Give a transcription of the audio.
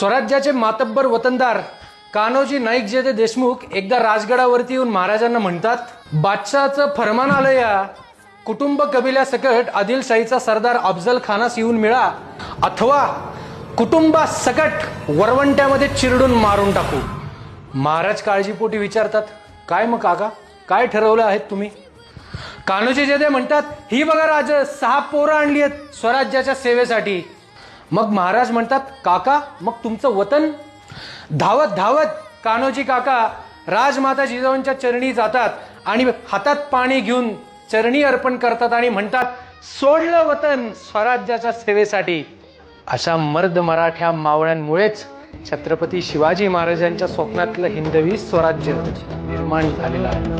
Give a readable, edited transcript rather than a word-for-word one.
स्वराज्याचे मातब्बर वतनदार कान्होजी नाईक जे देशमुख एकदा राजगडावरती येऊन महाराजांना म्हणतात, बादशहाचं फरमान आलं या, कुटुंब कबिल्यासकट आदिलशाहीचा सरदार अफजल खानास येऊन मिळा, अथवा कुटुंबासकट वरवंट्यामध्ये चिरडून मारून टाकू. महाराज काळजीपोटी विचारतात, काय मग काका, काय ठरवलं आहेत तुम्ही? कान्होजी जेदे म्हणतात, ही बघा राज, 6 पोरं आणली आहेत स्वराज्याच्या सेवेसाठी. मग महाराज म्हणतात, काका मग तुमचं वतन? धावत धावत कान्होजी काका राजमाता जिजाऊंच्या चरणी जातात आणि हातात पाणी घेऊन चरणी अर्पण करतात आणि म्हणतात, सोडलं वतन स्वराज्याच्या सेवेसाठी. अशा मर्द मराठ्या मावळ्यांमुळेच छत्रपती शिवाजी महाराजांच्या स्वप्नातलं हिंदवी स्वराज्य निर्माण झालेलं आहे.